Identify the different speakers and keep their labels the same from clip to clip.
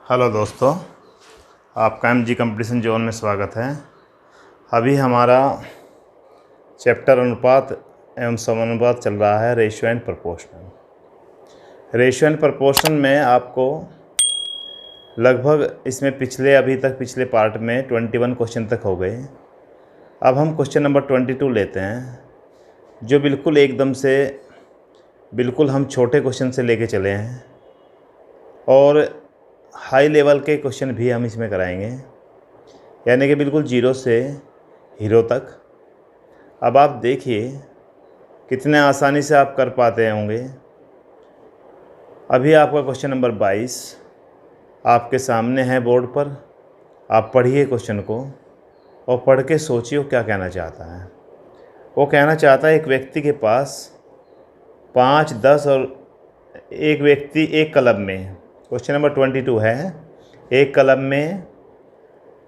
Speaker 1: Hello दोस्तों, आपका MG competition zone में स्वागत है। अभी हमारा चैप्टर अनुपात एवं समानुपात चल रहा है, ratio and proportion. Ratio and proportion में आपको लगभग इसमें पिछले पार्ट में 21 क्वेश्चन तक हो गए। अब हम क्वेश्चन नंबर 22 लेते हैं, जो बिल्कुल हम छोटे क्वेश्चन से लेके चले हैं और हाई लेवल के क्वेश्चन भी हम इसमें कराएंगे, यानी कि बिल्कुल जीरो से हीरो तक। अब आप देखिए कितने आसानी से आप कर पाते होंगे। अभी आपका क्वेश्चन नंबर 22 आपके सामने है बोर्ड पर। आप पढ़िए क्वेश्चन को और पढ़ के सोचिए क्या कहना चाहता है। वो कहना चाहता है एक व्यक्ति के पास 5, 10 और एक व्यक्ति एक क्लब में, क्वेश्चन नंबर 22 है, एक क्लब में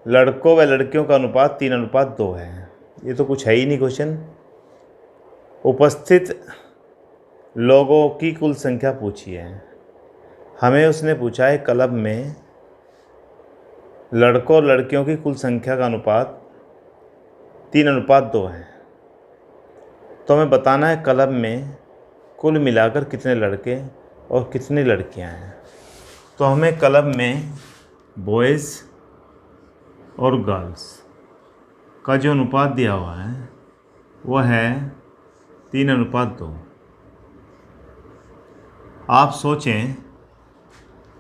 Speaker 1: लड़कों व लड़कियों का अनुपात 3:2 है। ये तो कुछ है ही नहीं क्वेश्चन। उपस्थित लोगों की कुल संख्या पूछी है। हमें उसने पूछा है क्लब में लड़कों और लड़कियों की कुल संख्या का अनुपात 3:2 है। तो हमें बताना है क्लब में कुल मिलाकर कितने लड़के और कितनी लड़कियां हैं। तो हमें क्लब में बॉयज़ और गर्ल्स का जो अनुपात दिया हुआ है वह है 3:2। आप सोचें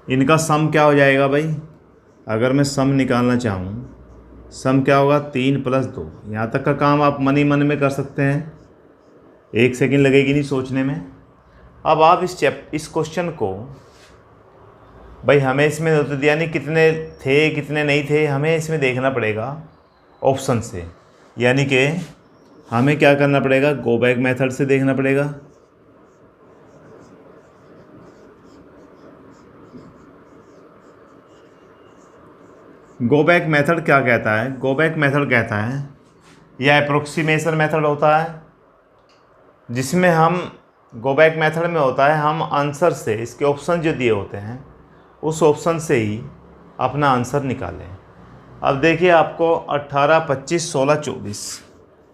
Speaker 1: इनका सम क्या हो जाएगा भाई। अगर मैं सम निकालना चाहूँ, सम क्या होगा, 3 + 2। यहाँ तक का काम आप मन ही मन में कर सकते हैं, 1 सेकंड लगेगी नहीं सोचने में। अब आप इस क्वेश्चन को भाई, हमें इसमें उत्तर दिया नहीं कितने थे कितने नहीं थे, हमें इसमें देखना पड़ेगा ऑप्शन से। यानी कि हमें क्या करना पड़ेगा, गो बैक मेथड से देखना पड़ेगा। गो बैक मेथड क्या कहता है? गो बैक मेथड कहता है यह अप्रोक्सीमेशन मेथड होता है, जिसमें हम गो बैक मेथड में होता है हम आंसर से, इसके ऑप्शन जो दिए होते हैं उस ऑप्शन से ही अपना आंसर निकालें। अब देखिए आपको 18, 25, 16, 24,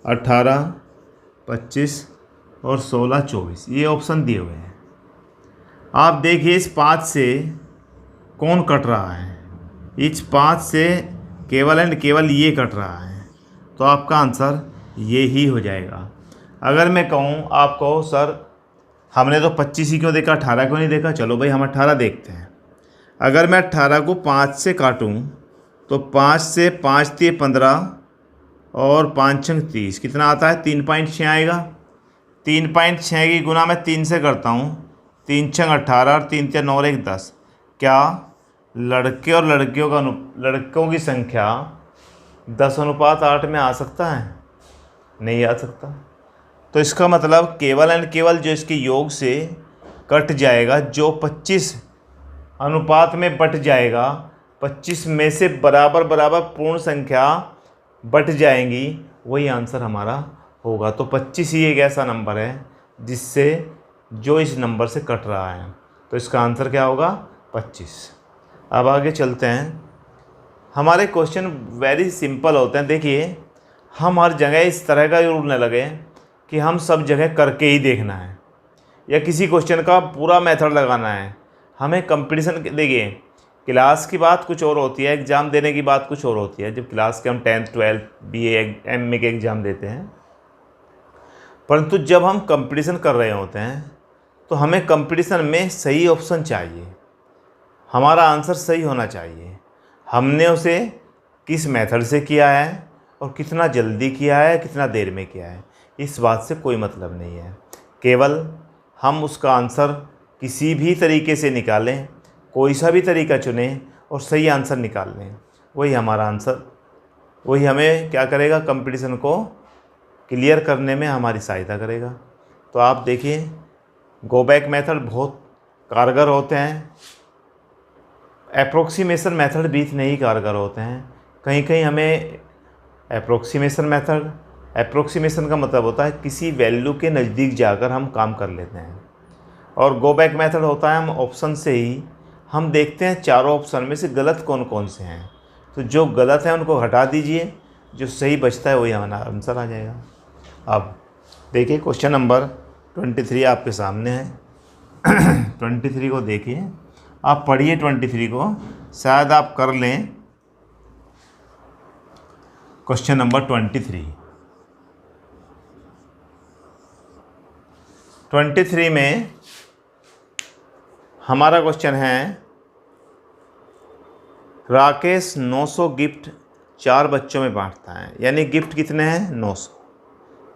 Speaker 1: 18, 25 और 16, 24 ये ऑप्शन दिए हुए हैं। आप देखिए इस 5 से कौन कट रहा है, इस 5 से केवल एंड केवल ये कट रहा है, तो आपका आंसर ये ही हो जाएगा। अगर मैं कहूँ आपको सर हमने तो 25 ही क्यों देखा, 18 क्यों नहीं देखा, चलो भाई हम 18 देखते हैं। अगर मैं 18 को 5 से काटूं तो 5 से 5 × 3 = 15 और 5 × 30 कितना आता है, 3.6 आएगा। 3.6 की गुना मैं 3 से करता हूँ, 3 × 18 और 3 × 9 और 1 10। क्या लड़के और लड़कों की संख्या 10:8 में आ सकता है? नहीं आ सकता। तो इसका मतलब केवल एंड केवल जो इसके योग से कट जाएगा, जो 25 अनुपात में बट जाएगा, 25 में से बराबर पूर्ण संख्या बट जाएंगी, वही आंसर हमारा होगा। तो 25 ही एक ऐसा नंबर है जिससे जो इस नंबर से कट रहा है, तो इसका आंसर क्या होगा, 25। अब आगे चलते हैं। हमारे क्वेश्चन वेरी सिंपल होते हैं। देखिए हम हर जगह इस तरह का रूल न लगे कि हम सब जगह करके ही देखना है या किसी क्वेश्चन का पूरा मेथड लगाना है। हमें कंपटीशन, देखिए क्लास की बात कुछ और होती है, एग्ज़ाम देने की बात कुछ और होती है। जब क्लास के हम 10th 12th BA MA के एग्ज़ाम देते हैं, परंतु जब हम कंपटीशन कर रहे होते हैं तो हमें कंपटीशन में सही ऑप्शन चाहिए, हमारा आंसर सही होना चाहिए। हमने उसे किस मेथड से किया है और कितना जल्दी किया है, कितना देर में किया है, इस बात से कोई मतलब नहीं है। केवल हम उसका आंसर किसी भी तरीके से निकालें, कोई सा भी तरीका चुनें और सही आंसर निकाल लें, वही हमारा आंसर, वही हमें क्या करेगा, कंपटीशन को क्लियर करने में हमारी सहायता करेगा। तो आप देखिए गो बैक मेथड बहुत कारगर होते हैं, अप्रोक्सीमेशन मेथड भी इतने ही कारगर होते हैं। कहीं कहीं हमें अप्रोक्सीमेशन का मतलब होता है किसी वैल्यू के नज़दीक जाकर हम काम कर लेते हैं, और गो बैक मेथड होता है हम ऑप्शन से ही हम देखते हैं चारों ऑप्शन में से गलत कौन कौन से हैं। तो जो गलत है उनको हटा दीजिए, जो सही बचता है वही हमारा आंसर आ जाएगा। अब देखिए क्वेश्चन नंबर 23 आपके सामने है। 23 को देखिए, आप पढ़िए 23 को, शायद आप कर लें। क्वेश्चन नंबर 23 में हमारा क्वेश्चन है, राकेश 900 गिफ्ट 4 बच्चों में बांटता है। यानी गिफ्ट कितने हैं? 900,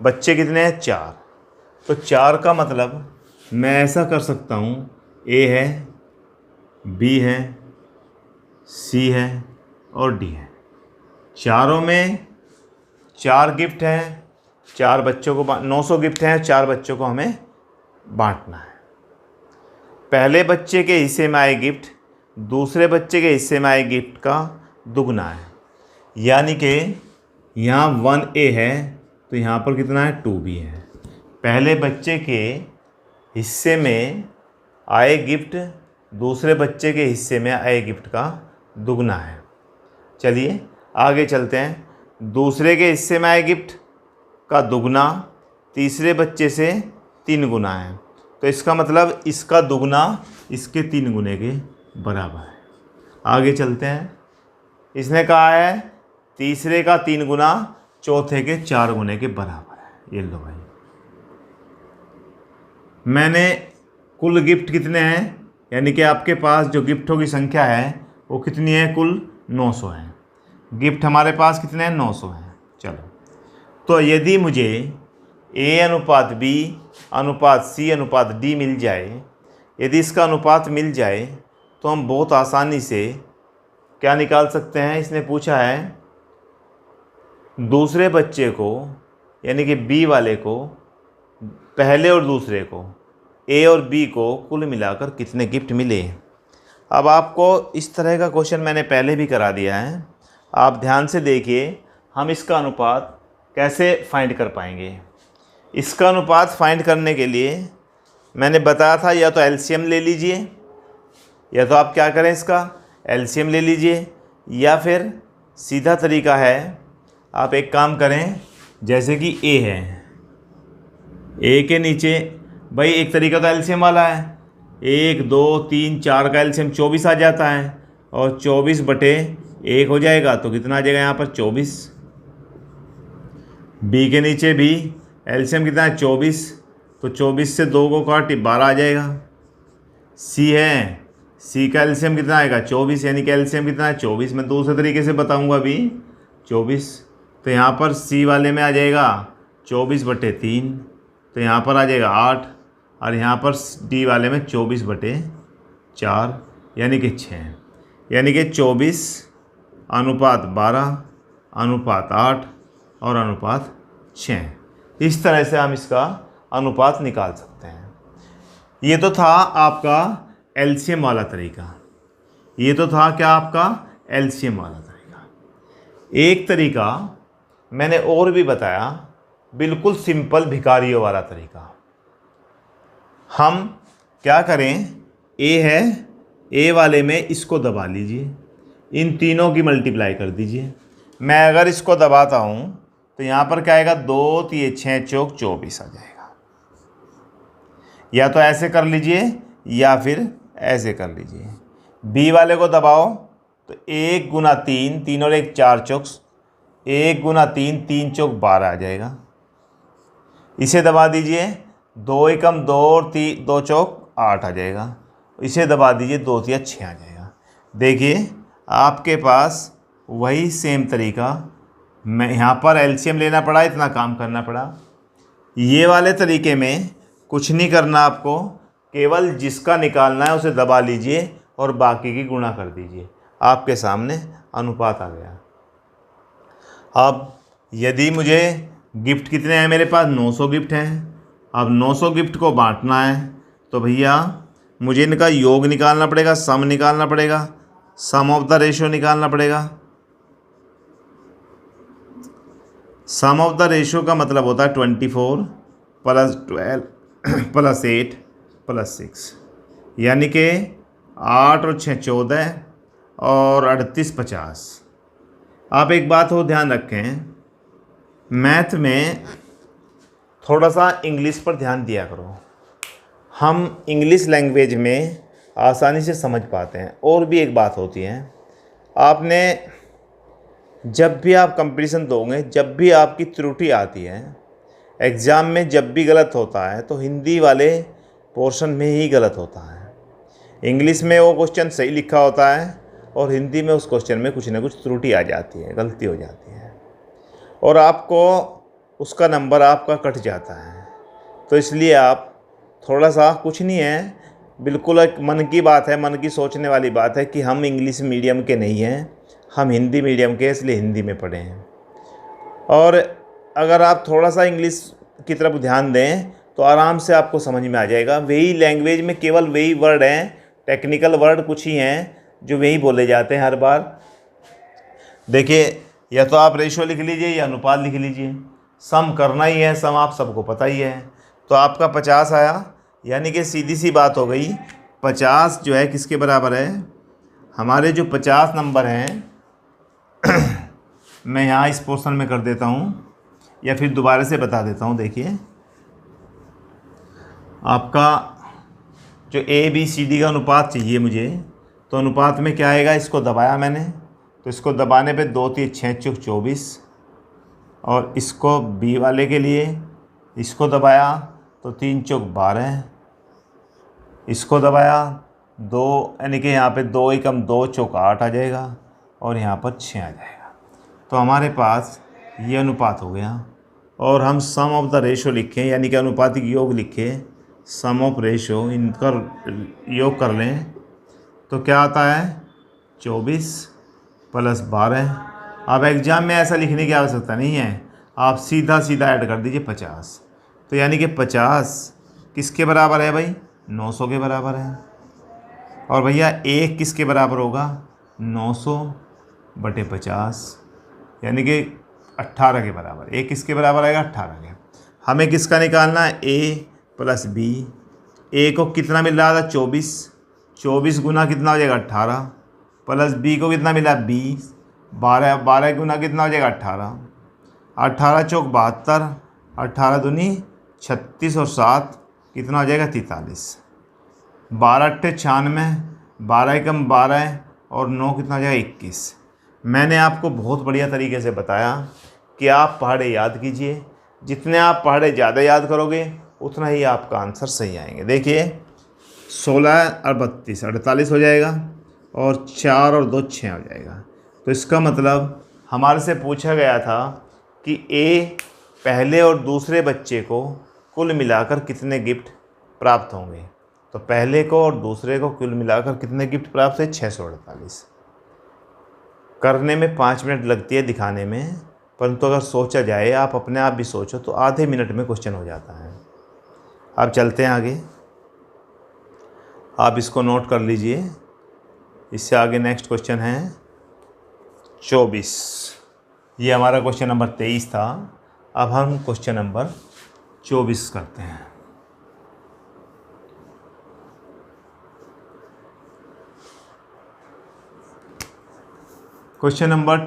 Speaker 1: बच्चे कितने हैं? 4। तो 4 का मतलब मैं ऐसा कर सकता हूँ, ए है, बी है, सी है और डी है। चारों में 4 गिफ्ट हैं, 4 बच्चों को 900 गिफ्ट हैं, 4 बच्चों को हमें बांटना है। पहले बच्चे के हिस्से में आए गिफ्ट दूसरे बच्चे के हिस्से में आए गिफ्ट का दुगना है। यानी कि यहाँ 1A है तो यहाँ पर कितना है? 2B है। पहले बच्चे के हिस्से में आए गिफ्ट दूसरे बच्चे के हिस्से में आए गिफ्ट का दुगना है। चलिए आगे चलते हैं। दूसरे के हिस्से में आए गिफ्ट का दुगना तीसरे बच्चे से 3 गुना है। तो इसका मतलब इसका दुगना इसके 3 गुने के बराबर है। आगे चलते हैं। इसने कहा है तीसरे का 3 गुना चौथे के 4 गुने के बराबर है। ये लो भाई, मैंने कुल गिफ्ट कितने हैं, यानी कि आपके पास जो गिफ्टों की संख्या है वो कितनी है? कुल 900 है। गिफ्ट हमारे पास कितने हैं? 900 हैं। चलो, तो यदि मुझे A अनुपात B अनुपात C अनुपात D मिल जाए, यदि इसका अनुपात मिल जाए तो हम बहुत आसानी से क्या निकाल सकते हैं। इसने पूछा है दूसरे बच्चे को, यानी कि B वाले को, पहले और दूसरे को, A और B को कुल मिलाकर कितने गिफ्ट मिले। अब आपको इस तरह का क्वेश्चन मैंने पहले भी करा दिया है, आप ध्यान से देखिए। हम इसका अनुपात कैसे फाइंड कर पाएंगे। इसका अनुपात फाइंड करने के लिए मैंने बताया था, या तो एलसीएम ले लीजिए, या तो आप क्या करें, इसका एलसीएम ले लीजिए, या फिर सीधा तरीका है, आप एक काम करें, जैसे कि ए है, ए के नीचे भाई एक तरीका तो एलसीएम वाला है, 1 2 3 4 का एलसीएम 24 आ जाता है, और 24/1 हो जाएगा तो कितना आ जाएगा यहाँ पर? 24। बी के नीचे भी एलसीएम कितना है? 24, तो 24 से 2 को काट 12 आ जाएगा। सी है, सी का एलसीएम कितना आएगा? 24, यानी कि एलसीएम कितना है? 24। मैं दूसरे तरीके से बताऊंगा अभी, 24। तो यहाँ पर सी वाले में आ जाएगा 24/3, तो यहाँ पर आ जाएगा 8, और यहाँ पर डी वाले में 24/4, यानी कि 6, यानी कि 24 अनुपात 12 अनुपात 8 और अनुपात 6। इस तरह से हम इसका अनुपात निकाल सकते हैं। ये तो था आपका एलसीएम वाला तरीका। ये तो था क्या? आपका एलसीएम वाला तरीका। एक तरीका मैंने और भी बताया, बिल्कुल सिंपल भिखारियों वाला तरीका। हम क्या करें, ए है, ए वाले में इसको दबा लीजिए, इन तीनों की मल्टीप्लाई कर दीजिए। मैं अगर इसको दबाता हूँ तो यहाँ पर क्या आएगा? 2 3 6 चौक 24 आ जाएगा। या तो ऐसे कर लीजिए या फिर ऐसे कर लीजिए। बी वाले को दबाओ तो 1 × 3, 3 और 1 4 चौक, 1 × 3 3 चौक 12 आ जाएगा। इसे दबा दीजिए, 2 × 2 और 2 चौक 8 आ जाएगा। इसे दबा दीजिए, 2 3 6 आ जाएगा। देखिए आपके पास वही सेम तरीका, मैं यहाँ पर एलसीएम लेना पड़ा, इतना काम करना पड़ा। ये वाले तरीके में कुछ नहीं करना आपको, केवल जिसका निकालना है उसे दबा लीजिए और बाकी की गुणा कर दीजिए। आपके सामने अनुपात आ गया। अब यदि मुझे गिफ्ट कितने हैं, मेरे पास 900 गिफ्ट हैं। अब 900 गिफ्ट को बांटना है तो भैया मुझे इनका योग निकालना पड़ेगा, सम निकालना पड़ेगा, सम ऑफ द रेशियो निकालना पड़ेगा। सम ऑफ द रेशियो का मतलब होता है 24 + 12 + 8 + 6, यानी कि 8 और 6 14 और 38 50। आप एक बात हो ध्यान रखें, मैथ में थोड़ा सा इंग्लिश पर ध्यान दिया करो। हम इंग्लिश लैंग्वेज में आसानी से समझ पाते हैं। और भी एक बात होती है, आपने जब भी आप कंपटीशन दोगे, जब भी आपकी त्रुटि आती है एग्ज़ाम में, जब भी गलत होता है तो हिंदी वाले पोर्शन में ही गलत होता है। इंग्लिश में वो क्वेश्चन सही लिखा होता है और हिंदी में उस क्वेश्चन में कुछ ना कुछ त्रुटि आ जाती है, गलती हो जाती है और आपको उसका नंबर आपका कट जाता है। तो इसलिए आप थोड़ा सा, कुछ नहीं है, बिल्कुल एक मन की बात है, मन की सोचने वाली बात है कि हम इंग्लिश मीडियम के नहीं हैं, हम हिंदी मीडियम के, इसलिए हिंदी में पढ़े हैं। और अगर आप थोड़ा सा इंग्लिश की तरफ ध्यान दें तो आराम से आपको समझ में आ जाएगा। वही लैंग्वेज में केवल वही वर्ड हैं, टेक्निकल वर्ड कुछ ही हैं जो वही बोले जाते हैं हर बार। देखिए, या तो आप रेशो लिख लीजिए या अनुपात लिख लीजिए, सम करना ही है, सम आप सबको पता ही है। तो आपका 50 आया, यानी कि सीधी सी बात हो गई, 50 जो है किसके बराबर है, हमारे जो 50 नंबर हैं मैं यहाँ इस पोर्शन में कर देता हूँ या फिर दोबारा से बता देता हूँ। देखिए, आपका जो ABCD का अनुपात चाहिए मुझे, तो अनुपात में क्या आएगा, इसको दबाया मैंने तो इसको दबाने पे 2 3 6 चौक 24, और इसको B वाले के लिए इसको दबाया तो 3 चौक 12, इसको दबाया 2, यानी कि यहाँ पे 2 एकम 2 चौक 8 आ जाएगा और यहाँ पर 6 आ जाएगा। तो हमारे पास ये अनुपात हो गया। और हम सम ऑफ द रेशो लिखें, यानी कि अनुपातिक योग लिखें, सम ऑफ रेशो, इनका योग कर लें तो क्या आता है 24 + 12। अब एग्ज़ाम में ऐसा लिखने की आवश्यकता नहीं है, आप सीधा सीधा ऐड कर दीजिए 50। तो यानी कि 50 किसके बराबर है भाई, 900 के बराबर है। और भैया 1 किसके बराबर होगा, 900/50, यानी कि 18 के बराबर। 1 किसके बराबर आएगा, 18 के। हमें किसका निकालना है, A + B। A को कितना मिल रहा था, 24, 24 गुना कितना हो जाएगा 18, प्लस B को कितना मिला 20, 12, 12 गुना कितना हो जाएगा 18, 18 चौक 72, 18 दूनी 36 और 7 कितना हो जाएगा 43, 12 अट्ठे 96, 12 एकम 12 और 9 कितना हो जाएगा 21। मैंने आपको बहुत बढ़िया तरीके से बताया कि आप पहाड़े याद कीजिए, जितने आप पहाड़े ज़्यादा याद करोगे उतना ही आपका आंसर सही आएंगे। देखिए 16 और 32 48 हो जाएगा और 4 और 2 6 हो जाएगा। तो इसका मतलब हमारे से पूछा गया था कि A पहले और दूसरे बच्चे को कुल मिलाकर कितने गिफ्ट प्राप्त होंगे। तो पहले को और दूसरे को कुल मिलाकर कितने गिफ्ट प्राप्त है, 648। करने में 5 मिनट लगती है दिखाने में, परंतु अगर सोचा जाए, आप अपने आप भी सोचो तो आधे मिनट में क्वेश्चन हो जाता है। अब चलते हैं आगे, आप इसको नोट कर लीजिए। इससे आगे नेक्स्ट क्वेश्चन है 24। ये हमारा क्वेश्चन नंबर 23 था। अब हम क्वेश्चन नंबर 24 करते हैं। क्वेश्चन नंबर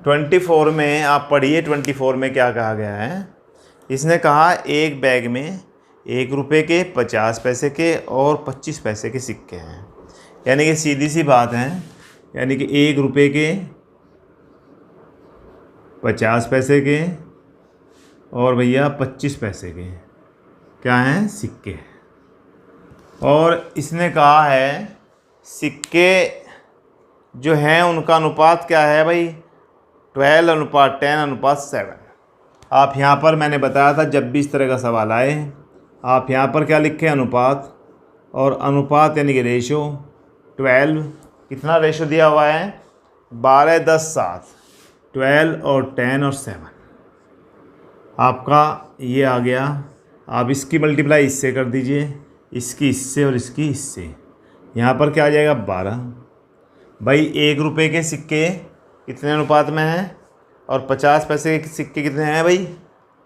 Speaker 1: 24 में आप पढ़िए। 24 में क्या कहा गया है, इसने कहा एक बैग में 1 रुपये के, 50 पैसे के और 25 पैसे के सिक्के हैं। यानी कि सीधी सी बात है, यानी कि 1 रुपये के, 50 पैसे के और भैया 25 पैसे के क्या हैं, सिक्के। और इसने कहा है सिक्के जो हैं उनका अनुपात क्या है भाई, 12:10:7। आप यहाँ पर मैंने बताया था जब भी इस तरह का सवाल आए आप यहाँ पर क्या लिखें, अनुपात। और अनुपात यानी कि रेशो 12, कितना रेशो दिया हुआ है, 12, 10, 7, 12 और 10 और 7 आपका ये आ गया। आप इसकी मल्टीप्लाई इससे कर दीजिए, इसकी इससे और इसकी इससे, यहाँ पर क्या आ जाएगा 12। भाई 1 रुपये के सिक्के कितने अनुपात में हैं और 50 पैसे के सिक्के कितने हैं भाई,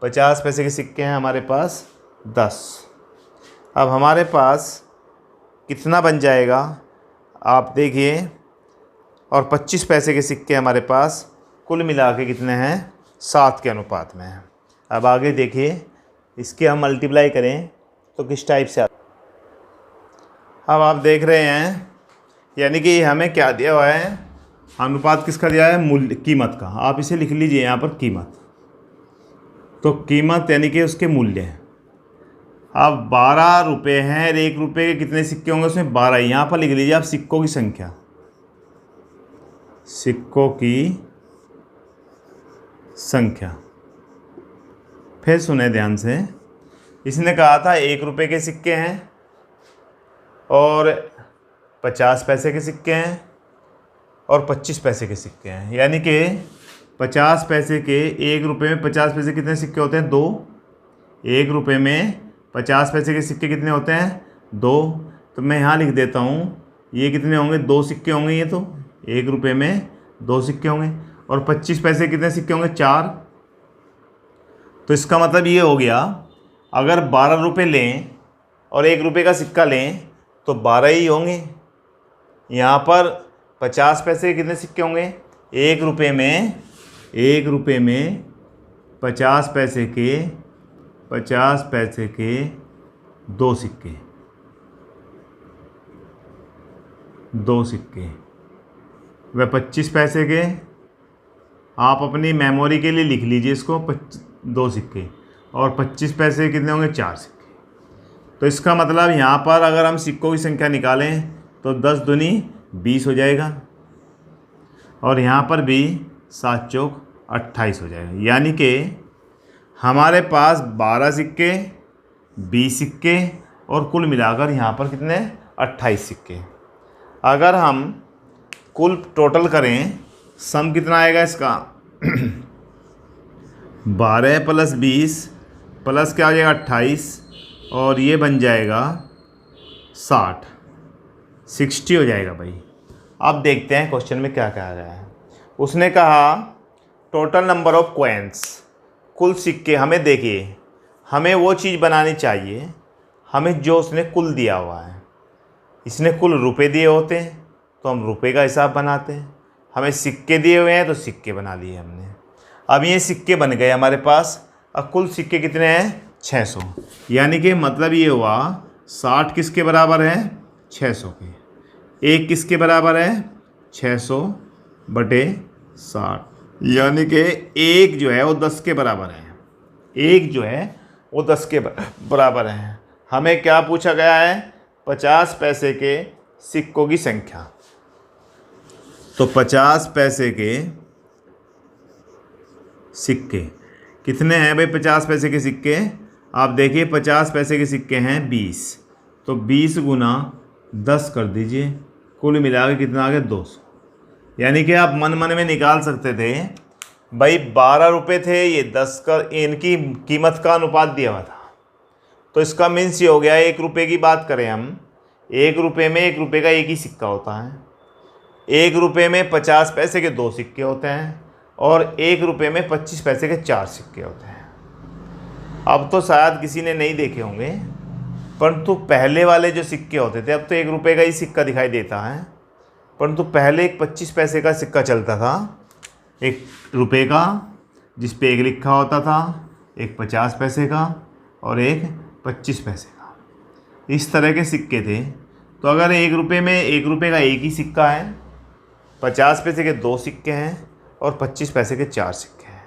Speaker 1: 50 पैसे के सिक्के हैं हमारे पास 10। अब हमारे पास कितना बन जाएगा आप देखिए, और 25 पैसे के सिक्के हमारे पास कुल मिला के कितने हैं, 7 के अनुपात में हैं। अब आगे देखिए, इसके हम मल्टीप्लाई करें तो किस टाइप से अब आप देख रहे हैं, यानी कि हमें क्या दिया हुआ है, अनुपात किसका दिया है, मूल्य, कीमत का। आप इसे लिख लीजिए यहाँ पर कीमत, तो कीमत यानी कि उसके मूल्य। अब 12 रुपये हैं, 1 रुपये के कितने सिक्के होंगे, उसमें 12। यहाँ पर लिख लीजिए आप सिक्कों की संख्या, सिक्कों की संख्या। फिर सुने ध्यान से, इसने कहा था 1 रुपये के सिक्के हैं और 50 पैसे के सिक्के हैं और 25 पैसे के सिक्के हैं, यानी कि 50 पैसे के, 1 रुपये में 50 पैसे कितने सिक्के होते हैं, 2। 1 रुपये में 50 पैसे के सिक्के कितने होते हैं, 2। तो मैं यहाँ लिख देता हूँ, ये कितने होंगे, 2 सिक्के होंगे। ये तो 1 रुपये में 2 सिक्के होंगे, और 25 पैसे कितने सिक्के होंगे, 4। तो इसका मतलब ये हो गया, अगर 12 रुपये लें और 1 रुपये का सिक्का लें तो 12 ही होंगे। यहाँ पर 50 पैसे के कितने सिक्के होंगे, 1 रुपये में 50 पैसे के 2 सिक्के, 2 सिक्के। वह 25 पैसे के, आप अपनी मेमोरी के लिए लिख लीजिए इसको, 2 सिक्के, और 25 पैसे कितने होंगे, 4 सिक्के। तो इसका मतलब यहाँ पर अगर हम सिक्कों की संख्या निकालें तो 10 दूनी 20 हो जाएगा, और यहाँ पर भी 7 चौक 28 हो जाएगा। यानी कि हमारे पास 12 सिक्के, 20 सिक्के और कुल मिलाकर यहाँ पर कितने, 28 सिक्के। अगर हम कुल टोटल करें, सम कितना आएगा इसका 12 प्लस 20 प्लस क्या हो जाएगा 28, और ये बन जाएगा 60 हो जाएगा भाई। अब देखते हैं क्वेश्चन में क्या कहा गया है। उसने कहा टोटल नंबर ऑफ कॉइन्स, कुल सिक्के। हमें देखिए, हमें वो चीज़ बनानी चाहिए हमें जो उसने कुल दिया हुआ है। इसने कुल रुपए दिए होते हैं तो हम रुपए का हिसाब बनाते हैं, हमें सिक्के दिए हुए हैं तो सिक्के बना लिए हमने। अब ये सिक्के बन गए हमारे पास। अब कुल सिक्के कितने हैं, 600। यानी कि मतलब ये हुआ 60 किसके बराबर है, 600 के। एक किसके बराबर है, 600 बटे 60, यानी कि एक जो है वो 10 के बराबर है। एक जो है वो 10 के बराबर है। हमें क्या पूछा गया है, 50 पैसे के सिक्कों की संख्या। तो 50 पैसे के सिक्के कितने हैं भाई, 50 पैसे के सिक्के। आप देखिए 50 पैसे के सिक्के हैं 20, तो 20 गुना 10 कर दीजिए, कुल मिला के कितना आ गया 200। यानी कि आप मन मन में निकाल सकते थे भाई 12 रुपये थे, ये 10 का इनकी कीमत का अनुपात दिया हुआ था। तो इसका मीन्स ये हो गया, 1 रुपये की बात करें हम, 1 रुपये में 1 रुपये का एक ही सिक्का होता है। 1 रुपये में 50 पैसे के 2 सिक्के होते हैं, और 1 रुपये में 25 पैसे के 4 सिक्के होते हैं। अब तो शायद किसी ने नहीं देखे होंगे, परंतु पहले वाले जो सिक्के होते थे, अब तो 1 रुपये का ही सिक्का दिखाई देता है, परंतु पहले एक 25 पैसे का सिक्का चलता था, 1 रुपये का जिस पे 1 लिखा होता था, एक 50 पैसे का और एक 25 पैसे का। इस तरह के सिक्के थे। तो अगर 1 रुपये में 1 रुपये का एक ही सिक्का है, 50 पैसे के 2 सिक्के हैं और 25 पैसे के 4 सिक्के हैं,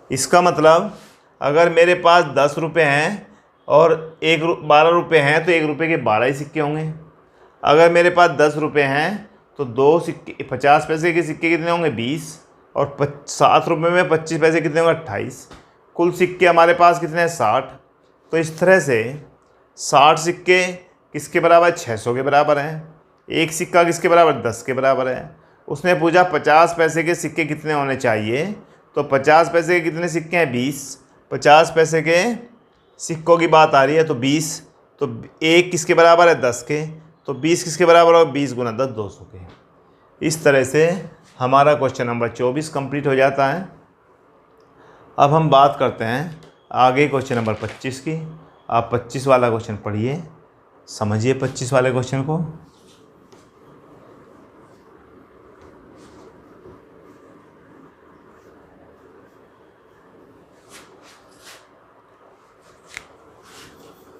Speaker 1: इसका मतलब अगर मेरे पास 10 रुपये हैं और 12 रुपये हैं तो 1 रुपये के 12 ही सिक्के होंगे। अगर मेरे पास 10 रुपये हैं तो 2 सिक्के, 50 पैसे के सिक्के कितने होंगे 20, और 7 रुपये में 25 पैसे कितने होंगे 28। कुल सिक्के हमारे पास कितने हैं 60। तो इस तरह से 60 सिक्के किसके बराबर, 600 के बराबर हैं। एक सिक्का किसके बराबर, 10 के बराबर है। उसने पूछा 50 पैसे के सिक्के कितने होने चाहिए, तो 50 पैसे के कितने सिक्के हैं 20। 50 पैसे के सिक्कों की बात आ रही है तो 20, तो एक किसके बराबर है 10 के, तो 20 किसके बराबर होगा, 20 गुना 10 200 के। इस तरह से हमारा क्वेश्चन नंबर 24 कंप्लीट हो जाता है। अब हम बात करते हैं आगे क्वेश्चन नंबर 25 की। आप 25 वाला क्वेश्चन पढ़िए। समझिए 25 वाले क्वेश्चन को।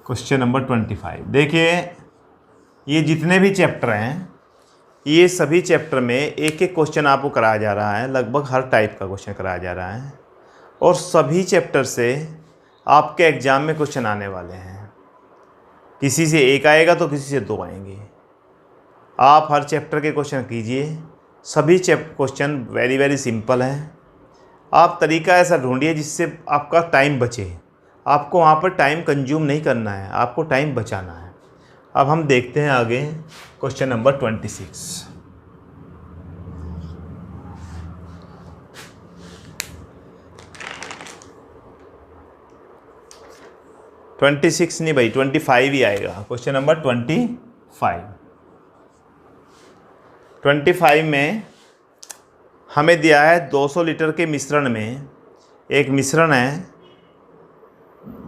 Speaker 1: क्वेश्चन नंबर 25 देखिए, ये जितने भी चैप्टर हैं, ये सभी चैप्टर में एक एक क्वेश्चन आपको कराया जा रहा है, लगभग हर टाइप का क्वेश्चन कराया जा रहा है, और सभी चैप्टर से आपके एग्ज़ाम में क्वेश्चन आने वाले हैं। किसी से एक आएगा तो किसी से 2 आएंगे। आप हर चैप्टर के क्वेश्चन कीजिए, सभी क्वेश्चन वेरी वेरी सिंपल हैं। आप तरीका ऐसा ढूंढिए जिससे आपका टाइम बचे। आपको वहाँ पर टाइम कंज्यूम नहीं करना है, आपको टाइम बचाना है। अब हम देखते हैं आगे क्वेश्चन नंबर 26। नहीं भाई, 25 ही आएगा। क्वेश्चन नंबर 25 में हमें दिया है 200 लीटर के मिश्रण में, एक मिश्रण है,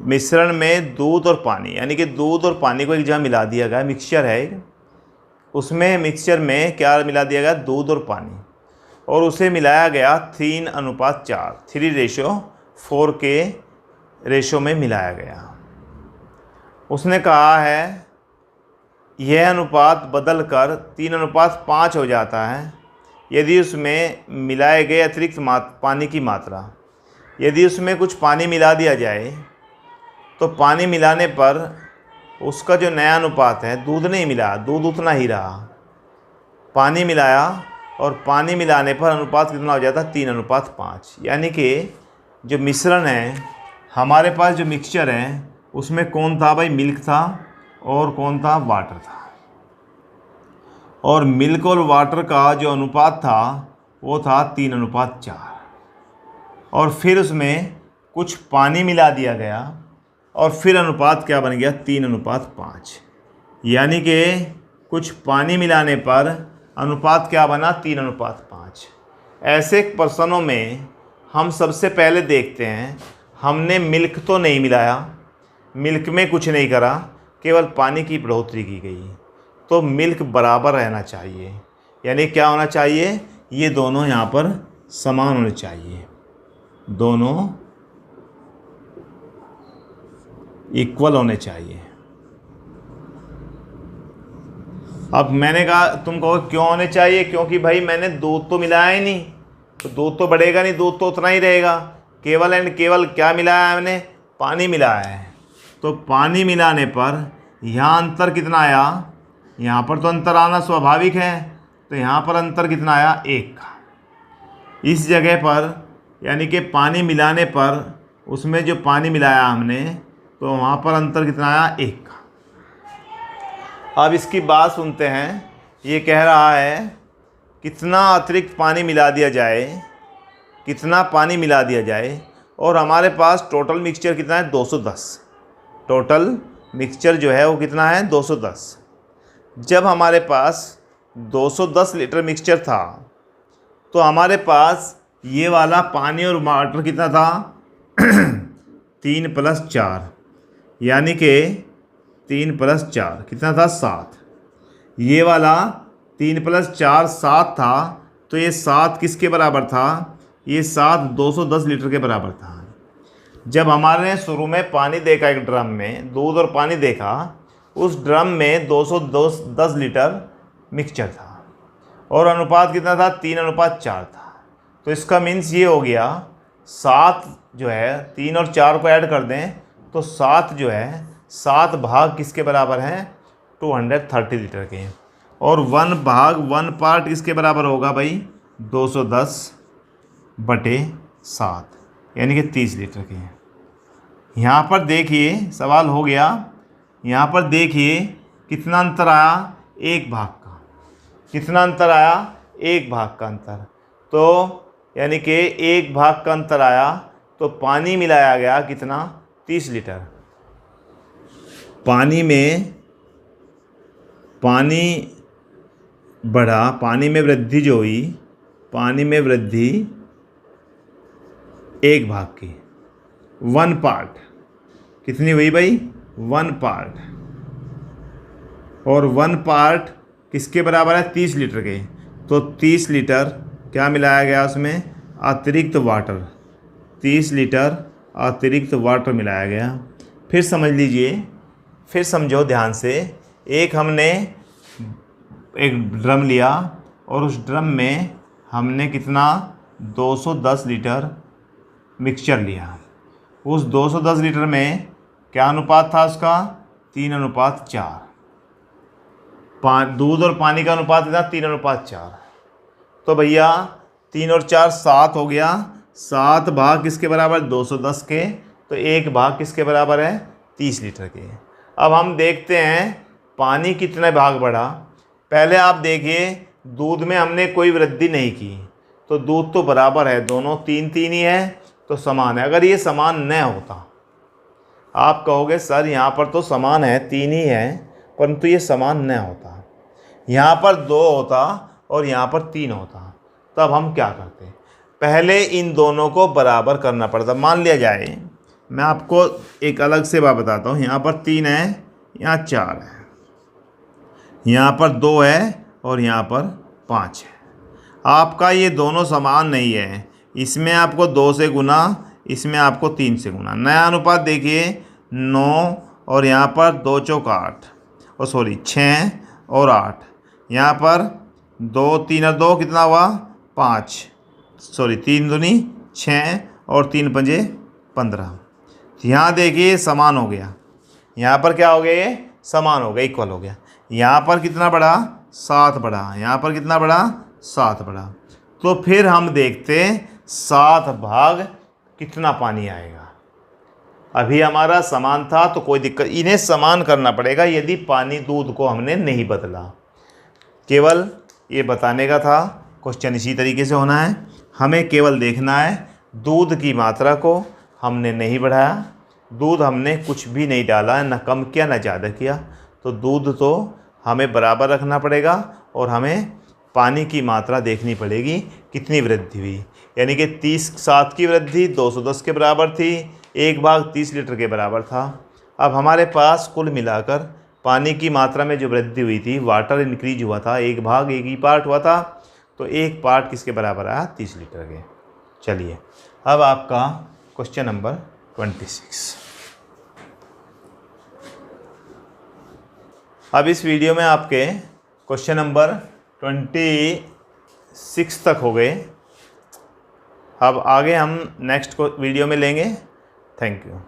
Speaker 1: मिश्रण में दूध और पानी, यानी कि दूध और पानी को एक जगह मिला दिया गया, मिक्सचर है, उसमें मिक्सचर में क्या मिला दिया गया, दूध और पानी, और उसे मिलाया गया 3:4, 3:4 के रेशो में मिलाया गया। उसने कहा है यह अनुपात बदलकर 3:5 हो जाता है यदि उसमें मिलाए गए अतिरिक्त पानी की मात्रा, यदि उसमें कुछ पानी मिला दिया जाए तो पानी मिलाने पर उसका जो नया अनुपात है, दूध नहीं मिला, दूध उतना ही रहा, पानी मिलाया और पानी मिलाने पर अनुपात कितना हो जाता, 3:5। यानी कि जो मिश्रण है, हमारे पास जो मिक्सचर है, उसमें कौन था भाई, मिल्क था, और कौन था, वाटर था, और मिल्क और वाटर का जो अनुपात था वो था 3:4, और फिर उसमें कुछ पानी मिला दिया गया और फिर अनुपात क्या बन गया, 3:5। यानी कि कुछ पानी मिलाने पर अनुपात क्या बना, 3:5। ऐसे प्रश्नों में हम सबसे पहले देखते हैं, हमने मिल्क तो नहीं मिलाया, मिल्क में कुछ नहीं करा, केवल पानी की बढ़ोतरी की गई, तो मिल्क बराबर रहना चाहिए। यानी क्या होना चाहिए, ये दोनों यहाँ पर समान होने चाहिए, दोनों इक्वल होने चाहिए। अब मैंने कहा, तुम कहो क्यों होने चाहिए, क्योंकि भाई मैंने दूध तो मिलाया ही नहीं, तो दूध तो बढ़ेगा नहीं, दूध तो उतना ही रहेगा। केवल एंड केवल क्या मिलाया है मैंने, पानी मिलाया है। तो पानी मिलाने पर यहाँ अंतर कितना आया, यहाँ पर तो अंतर आना स्वाभाविक है, तो यहाँ पर अंतर कितना आया, 1 का। इस जगह पर यानी कि पानी मिलाने पर उसमें जो पानी मिलाया हमने, तो वहाँ पर अंतर कितना आया, 1 का। अब इसकी बात सुनते हैं। ये कह रहा है कितना अतिरिक्त पानी मिला दिया जाए, कितना पानी मिला दिया जाए, और हमारे पास टोटल मिक्सचर कितना है, 210। टोटल मिक्सचर जो है वो कितना है, 210। जब हमारे पास 210 लीटर मिक्सचर था, तो हमारे पास ये वाला पानी और वाटर कितना था 3+4, यानी कि 3+4 कितना था, 7। ये वाला 3+4 7 था, तो ये 7 किसके बराबर था, ये 7 210 लीटर के बराबर था। जब हमारे शुरू में पानी देखा, एक ड्रम में दूध और पानी देखा, उस ड्रम में 210 लीटर मिक्सचर था और अनुपात कितना था, 3:4 था। तो इसका मीन्स ये हो गया, 7 जो है, 3 और 4 को ऐड कर दें तो 7 जो है, 7 भाग किसके बराबर हैं, 230 लीटर के, और 1 पार्ट किसके बराबर होगा भाई, 210/7, यानी कि 30 लीटर के। यहाँ पर देखिए सवाल हो गया, यहाँ पर देखिए कितना अंतर आया, 1 भाग का। कितना अंतर आया, 1 भाग का अंतर। तो यानी कि 1 भाग का अंतर आया, तो पानी मिलाया गया कितना, 30 लीटर। पानी में पानी बढ़ा, पानी में वृद्धि जो हुई, पानी में वृद्धि 1 भाग की, 1 पार्ट कितनी हुई भाई, 1 पार्ट। और 1 पार्ट किसके बराबर है, 30 लीटर के। तो 30 लीटर क्या मिलाया गया उसमें, अतिरिक्त वाटर, 30 लीटर अतिरिक्त वाटर मिलाया गया। फिर समझ लीजिए, फिर समझो ध्यान से, एक हमने एक ड्रम लिया और उस ड्रम में हमने कितना 210 लीटर मिक्सचर लिया। उस 210 लीटर में क्या अनुपात था उसका, 3:4। दूध और पानी का अनुपात था 3:4। तो भैया 3 और 4 7 हो गया। 7 भाग किसके बराबर, 210 के। तो 1 भाग किसके बराबर है, 30 लीटर के। अब हम देखते हैं पानी कितने भाग बढ़ा। पहले आप देखिए दूध में हमने कोई वृद्धि नहीं की, तो दूध तो बराबर है, दोनों 3-3 ही है, तो समान है। अगर ये समान न होता, आप कहोगे सर यहाँ पर तो समान है, 3 ही है, परंतु ये समान न होता, यहाँ पर 2 होता और यहाँ पर 3 होता, तब हम क्या करते, पहले इन दोनों को बराबर करना पड़ता। मान लिया जाए, मैं आपको एक अलग से बात बताता हूँ, यहाँ पर 3 है, यहाँ 4 है, यहाँ पर 2 है और यहाँ पर 5 है। आपका ये दोनों समान नहीं है, इसमें आपको 2 से गुना, इसमें आपको 3 से गुना। नया अनुपात देखिए 9 और यहाँ पर 2 चौक 8, और सॉरी 6 और 8, यहाँ पर 2 3 और 2 कितना हुआ 5, सॉरी 3 दूनी 6 और 3 पंजे 15। यहाँ देखिए समान हो गया, यहाँ पर क्या हो गया, ये समान हो गया, इक्वल हो गया। यहाँ पर कितना बढ़ा, 7 बढ़ा, यहाँ पर कितना बढ़ा, 7 बढ़ा। तो फिर हम देखते 7 भाग कितना पानी आएगा। अभी हमारा समान था तो कोई दिक्कत, इन्हें समान करना पड़ेगा यदि पानी दूध को हमने नहीं बदला। केवल ये बताने का था, क्वेश्चन इसी तरीके से होना है। हमें केवल देखना है दूध की मात्रा को हमने नहीं बढ़ाया, दूध हमने कुछ भी नहीं डाला है, न कम किया न ज़्यादा किया, तो दूध तो हमें बराबर रखना पड़ेगा और हमें पानी की मात्रा देखनी पड़ेगी कितनी वृद्धि हुई। यानी कि 7 की वृद्धि 210 के बराबर थी, 1 भाग 30 लीटर के बराबर था। अब हमारे पास कुल मिलाकर पानी की मात्रा में जो वृद्धि हुई थी, वाटर इंक्रीज हुआ था, 1 भाग 1 ही पार्ट हुआ था, तो 1 पार्ट किसके बराबर आया, 30 लीटर के। चलिए अब आपका क्वेश्चन नंबर 26। अब इस वीडियो में आपके क्वेश्चन नंबर 26 तक हो गए। अब आगे हम नेक्स्ट वीडियो में लेंगे। Thank you.